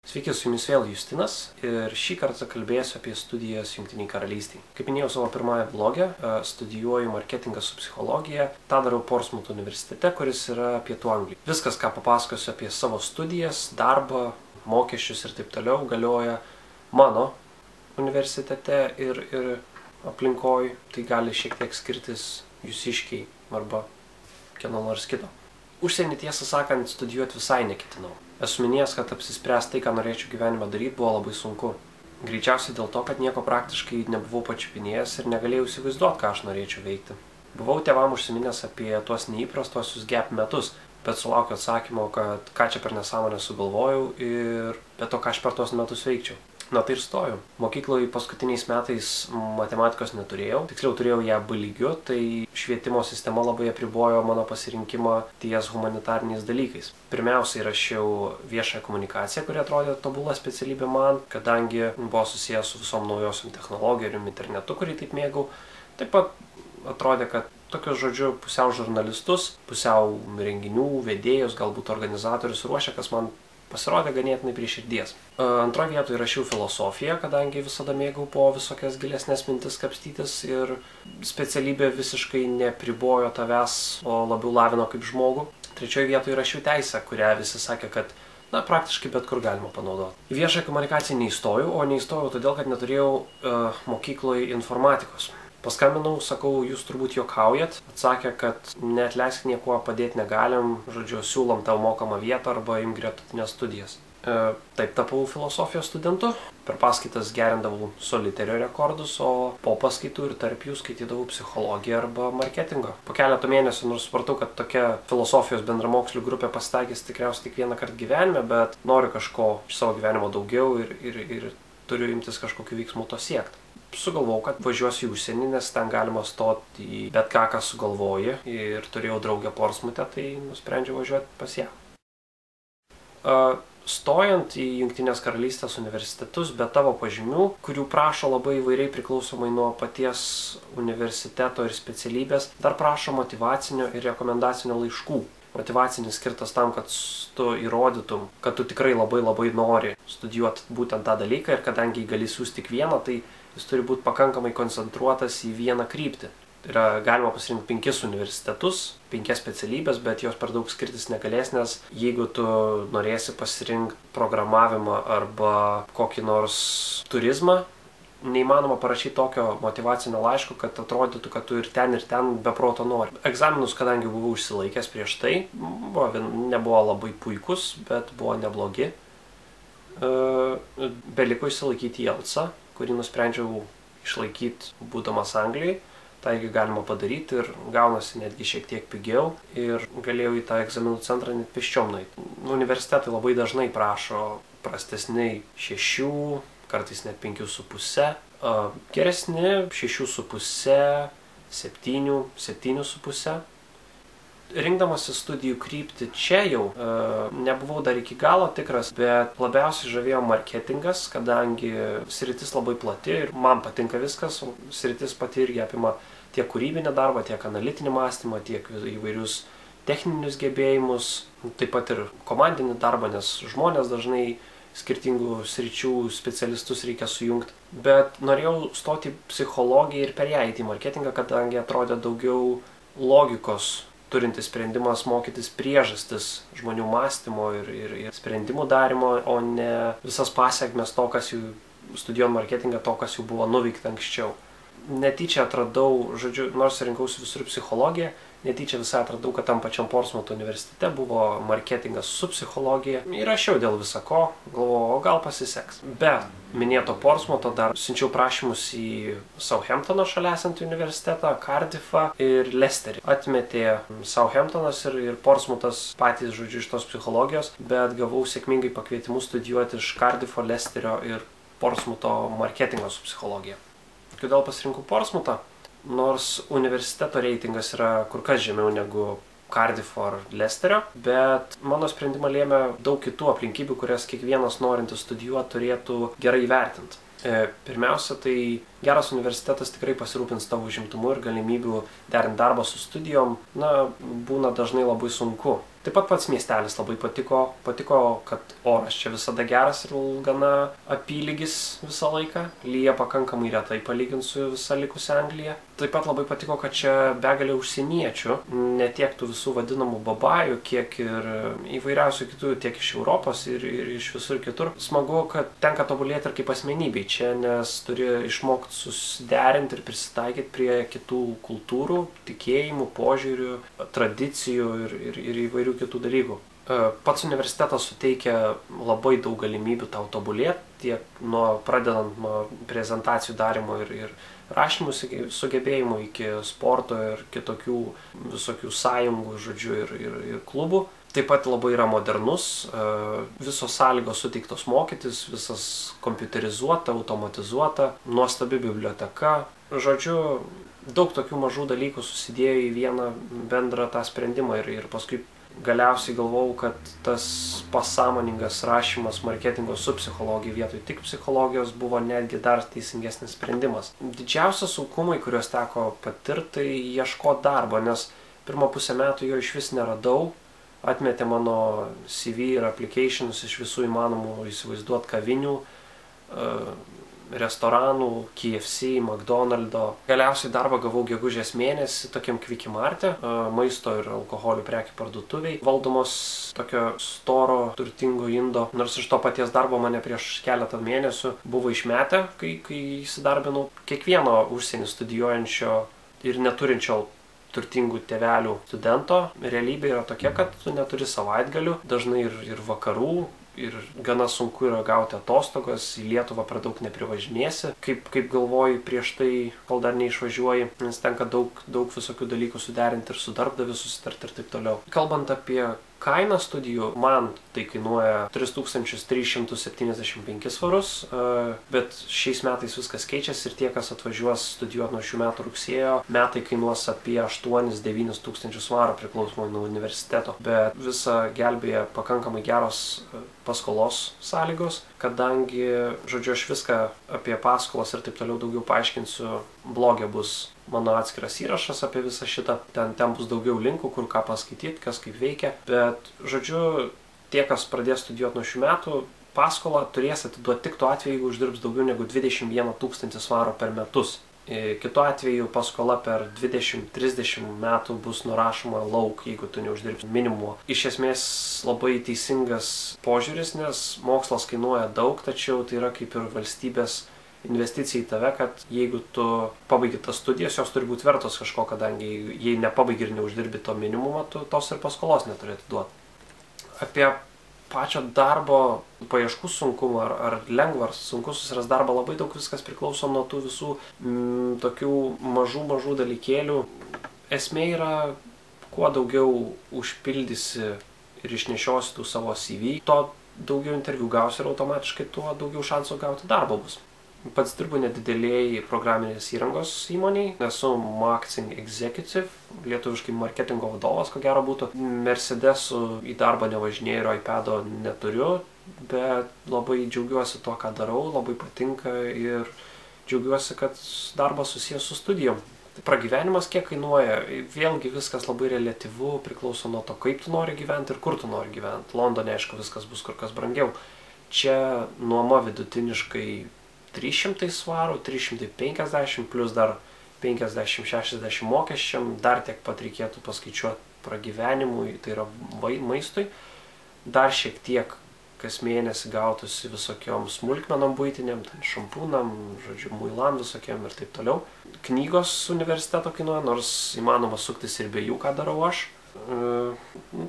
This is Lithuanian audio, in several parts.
Sveiki, su jumis vėl Justinas ir šį kartą kalbėsiu apie studijas Jungtinėje karalystėje. Kaip minėjau savo pirmąją vlogę, studijuoju marketingą su psichologija. Ta darau Portsmouth universitete, kuris yra Pietų Anglijoje. Viskas, ką papasakosiu apie savo studijas, darbą, mokesčius ir taip toliau, galioja mano universitete ir aplinkoj. Tai gali šiek tiek skirtis jūsiškiai arba kieno nors kito. Užsienį, tiesą sakant, studijuoti visai neketinau. Esu minėjęs, kad apsispręsti tai, ką norėčiau gyvenime daryti, buvo labai sunku. Greičiausiai dėl to, kad nieko praktiškai nebuvau pačiupinėjęs ir negalėjau įsivaizduoti, ką aš norėčiau veikti. Buvau tėvam užsiminęs apie tuos neįprastuosius gap metus, bet sulaukiau atsakymo, kad ką čia per nesąmonę sugalvojau ir be to, ką aš per tuos metus veikčiau. Na tai ir stojau. Mokykloje paskutiniais metais matematikos neturėjau, tiksliau turėjau ją B lygiu, tai švietimo sistema labai apribojo mano pasirinkimą ties humanitariniais dalykais. Pirmiausiai rašiau viešąją komunikaciją, kuri atrodė tobula specialybė man, kadangi buvo susijęs su visom naujosiom technologijom, internetu, kurį taip mėgau. Taip pat atrodė, kad tokius, žodžiu, pusiau žurnalistus, pusiau renginių vedėjus, galbūt organizatorius ruošia, kas man pasirodė ganėtinai prie širdies. Antroje vietoje rašiau filosofiją, kadangi visada mėgau po visokias gilesnės mintis kapstytis ir specialybė visiškai nepribojo tavęs, o labiau lavino kaip žmogų. Trečioje vietoje rašiau teisę, kurią visi sakė, kad praktiškai bet kur galima panaudoti. Į viešąją komunikaciją neįstojau, o neįstojau todėl, kad neturėjau mokykloje informatikos. Paskambinau, sakau, jūs turbūt juokaujat. Atsakė, kad neatleisk niekuo, padėti negalim, žodžiu, siūlom tau mokamą vietą arba imk gretutinės studijas. Taip tapau filosofijos studentu. Per paskaitas gerindavau soliterio rekordus, o po paskaitų ir tarp jų skaitydavau psichologiją arba marketingą. Po keletų mėnesių nors supratau, kad tokia filosofijos bendramokslių grupė pasitaikys tikriausiai tik vieną kartą gyvenime, bet noriu kažko iš savo gyvenimo daugiau ir turiu imtis kažkokių veiksmų to siekti. Sugalvojau, kad važiuosiu į užsienį, nes ten galima stoti į bet ką sugalvoji ir turėjau draugę Portsmouthe, tai nusprendžiau važiuoti pas ją. Stojant į Jungtinės karalystės universitetus be tavo pažymių, kurių prašo labai įvairiai priklausomai nuo paties universiteto ir specialybės, dar prašo motyvacinio ir rekomendacinio laiškų. Motyvacinis skirtas tam, kad tu įrodytum, kad tu tikrai labai nori studijuoti būtent tą dalyką ir kadangi gali siųsti tik vieną, tai jis turi būti pakankamai koncentruotas į vieną kryptį. Galima pasirinkti 5 universitetus, 5 specialybės, bet jos per daug skirtis negalės, nes jeigu tu norėsi pasirinkti programavimą arba kokį nors turizmą, neįmanoma parašyti tokio motyvacinio laiško, kad atrodytų, kad tu ir ten be proto nori. Egzaminus, kadangi buvau išsilaikęs prieš tai, nebuvo labai puikus, bet buvo neblogi. Beliko išsilaikyti IELTS-ą, kurį nusprendžiau išlaikyti būdamas Anglijai. Taigi galima padaryti ir gaunasi netgi šiek tiek pigiau ir galėjau į tą egzaminų centrą net pėsčiom nueiti. Universitetai labai dažnai prašo prastesni 6, kartais net 5,5, geresni 6,5, 7, 7,5. Rinkdamasis studijų kryptį čia jau nebuvau dar iki galo tikras, bet labiausiai žavėjo marketingas, kadangi sritis labai plati ir man patinka viskas, sritis pati irgi apima tiek kūrybinį darbą, tiek analitinį mąstymą, tiek įvairius techninius gebėjimus, taip pat ir komandinį darbą, nes žmonės dažnai skirtingų sričių specialistus reikia sujungti. Bet norėjau stoti į psichologiją ir per ją eiti į marketingą, kadangi atrodė daugiau logikos turintis sprendimas mokytis priežastis žmonių mąstymo ir sprendimų darimo, o ne visas pasiekmes to, kas jų studijuojant marketingą, to, kas jau buvo nuveikta anksčiau. Netyčia atradau, žodžiu, nors rinkausi visur psichologiją, netyčia visai atradau, kad tam pačiam Portsmouth universitete buvo marketingas su psichologija. Įrašiau dėl visako, galvojau, gal pasiseks. Be minėto Portsmoutho dar siunčiau prašymus į Southamptono šalia esantį universitetą, Cardiffą ir Leicesterį. Atmetė Southamptonas ir Portsmouthas patys, žodžiu, iš tos psichologijos, bet gavau sėkmingai pakvietimus studijuoti iš Cardiffo, Leicesterio ir Portsmoutho marketingo su psichologija. Kodėl pasirinkau Portsmouthą? Nors universiteto reitingas yra kur kas žemiau negu Cardiffo ar Leicesterio, bet mano sprendimą lėmė daug kitų aplinkybių, kurias kiekvienas norintis studijuoti turėtų gerai įvertinti. Pirmiausia, tai geras universitetas tikrai pasirūpins tavo užimtumu ir galimybių derinti darbą su studijom, būna dažnai labai sunku. Taip pat pats miestelis labai patiko, kad oras čia visada geras ir gana apylygis visą laiką, lyja pakankamai retai palyginti su visa likusia Anglija. Taip pat labai patiko, kad čia begalė užsieniečių, ne tiek tų visų vadinamų babajų, kiek ir įvairiausių kitų, tiek iš Europos ir iš visur kitur. Smagu, kad tenka tobulėti ir kaip asmenybei čia, nes turi išmokti susiderinti ir prisitaikyti prie kitų kultūrų, tikėjimų, požiūrių, tradicijų ir įvairių kitų dalykų. Pats universitetas suteikia labai daug galimybių tau tobulėti, tiek pradedant nuo prezentacijų darymo ir rašymų sugebėjimų iki sporto ir kitokių visokių sąjungų, ir klubų. Taip pat labai yra modernus, visos sąlygos suteiktos mokytis, visas kompiuterizuota, automatizuota, nuostabi biblioteka. Žodžiu, daug tokių mažų dalykų susidėjo į vieną bendrą tą sprendimą ir paskui galiausiai galvojau, kad tas pasąmoningas rašymas marketingo su psichologija vietoj tik psichologijos buvo netgi dar teisingesnis sprendimas. Didžiausi sunkumai, kuriuos teko patirti, tai ieškoti darbo, nes pirmą pusę metų jo iš vis neradau. Atmetė mano CV ir applications iš visų įmanomų įsivaizduot kavinių, restoranų, KFC, McDonald'o. Galiausiai darbą gavau gegužės mėnesį tokiam Quickie Marte, maisto ir alkoholių prekių parduotuviai, valdomos tokio storo, turtingo indo. Nors iš to paties darbo mane prieš keletą mėnesių buvo išmetę, kai įsidarbinau. Kiekvieno užsienį studijuojančio ir neturinčio turtingų tėvelių studento realybė yra tokia, kad tu neturi savaitgalių, dažnai ir vakarų, ir gana sunku yra gauti atostogas, į Lietuvą per daug neprivažinėsi, kaip galvoji prieš tai, kol dar neišvažiuoji, nes tenka daug visokių dalykų suderinti ir su darbdaviu susitarti ir taip toliau. Kalbant apie kainą studijų, man tai kainuoja 3375 svarus, bet šiais metais viskas keičiasi ir tie, kas atvažiuos studijuoti nuo šių metų rugsėjo, metai kainuos apie 8-9 tūkstančių svarų priklausomai nuo universiteto, bet visą gelbėja pakankamai geros paskolos sąlygos, kadangi, žodžiu, aš viską apie paskolas ir taip toliau daugiau paaiškinsiu, blogė bus mano atskiras įrašas apie visą šitą, ten bus daugiau linkų, kur ką paskaityti, kas kaip veikia, bet, žodžiu, tie, kas pradės studijuoti nuo šių metų, paskolą turės atiduoti tik tuo atveju, jeigu uždirbs daugiau negu 21 000 svarų per metus. Kitu atveju paskola per 20-30 metų bus nurašoma lauk, jeigu tu neuždirbsi minimumo. Iš esmės labai teisingas požiūris, nes mokslas kainuoja daug, tačiau tai yra kaip ir valstybės investicija į tave, kad jeigu tu pabaigi tas studijas, jos turi būti vertos kažko, kadangi jei nepabaigi ir neuždirbi to minimumą, tu tos ir paskolos neturėtų duoti. Apie pačio darbo paieškų sunkumą ar lengva ar sunku susirasti darbą, labai daug viskas priklauso nuo tų visų tokių mažų dalykėlių. Esmė yra, kuo daugiau užpildysi ir išnešiosi tų savo CV, to daugiau interviu gausi ir automatiškai tuo daugiau šansų gauti darbą bus. Pats dirbu nedidelėj programinės įrangos įmonėj, esu marketing executive, lietuviškai marketingo vadovas, ko gero būtų. Mercedesu į darbą nevažinėju ir iPado neturiu, bet labai džiaugiuosi tuo, ką darau, labai patinka ir džiaugiuosi, kad darbas susijęs su studijom. Pragyvenimas kiek kainuoja, vėlgi viskas labai reliatyvu, priklauso nuo to, kaip tu nori gyventi ir kur tu nori gyventi. Londone, aišku, viskas bus kur kas brangiau. Čia nuoma vidutiniškai 300 svarų, 350, plus dar 50-60 mokesčiam, dar tiek pat reikėtų paskaičiuoti pragyvenimui, tai yra maistui. Dar šiek tiek kas mėnesį gautųsi visokiom smulkmenom buitiniam, šampūnam, žodžiu, muilam visokiam ir taip toliau. Knygos universiteto kainuoja, nors įmanoma suktis ir be jų, ką darau aš.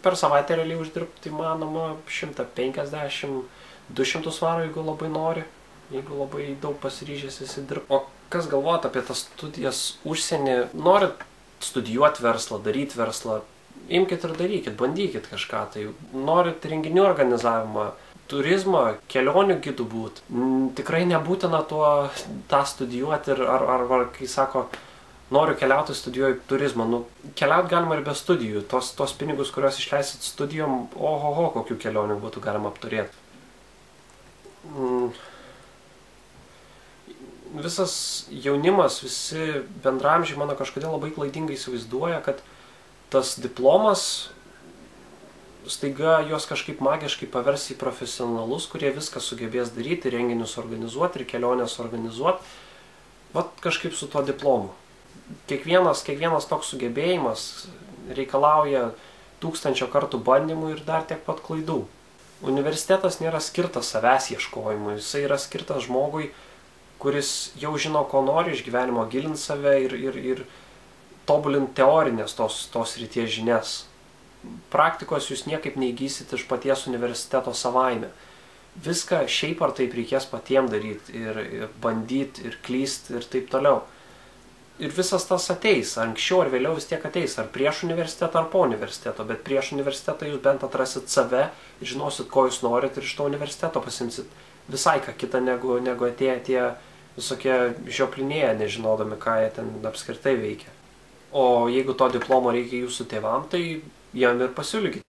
Per savaitę realiai uždirbti įmanoma 150-200 svarų, jeigu labai nori. Jeigu labai daug pasiryžęs įsidirbti. O kas galvojat apie tas studijas užsienį, norit studijuoti verslą, daryti verslą, imkit ir darykit, bandykit kažką. Tai norit renginių organizavimą, turizmą, kelionių gidų būt. Tikrai nebūtina tą studijuoti ar kai sako, noriu keliauti, studijuoju turizmą. Keliauti galima ir be studijų. Tos pinigus, kuriuos išleisit studijom, kokių kelionių būtų galima apturėti. visas jaunimas, visi bendramžiai mano kažkodėl labai klaidingai įsivaizduoja, kad tas diplomas staiga juos kažkaip magiškai pavers į profesionalus, kurie viską sugebės daryti, renginius organizuoti ir kelionės organizuoti. Vat kažkaip su tuo diplomu. Kiekvienas toks sugebėjimas reikalauja 1000 kartų bandymų ir dar tiek pat klaidų. Universitetas nėra skirtas savęs ieškojimui, jisai yra skirtas žmogui, kuris jau žino, ko nori iš gyvenimo, gilint save ir tobulint teorinės tos ryties žinias. Praktikos jūs niekaip neįgysit iš paties universiteto savaime. Viską šiaip ar taip reikės patiem daryti ir bandyti ir klysti ir taip toliau. Ir visas tas ateis, anksčiau ar vėliau vis tiek ateis, ar prieš universitetą ar po universiteto, bet prieš universitetą jūs bent atrasit save ir žinosit, ko jūs norit ir iš to universiteto pasimsit visai ką kitą negu atėję tie visokie žioplinėje, nežinodami, ką jie ten apskritai veikia. O jeigu to diplomo reikia jūsų tėvam, tai jam ir pasiūlykit.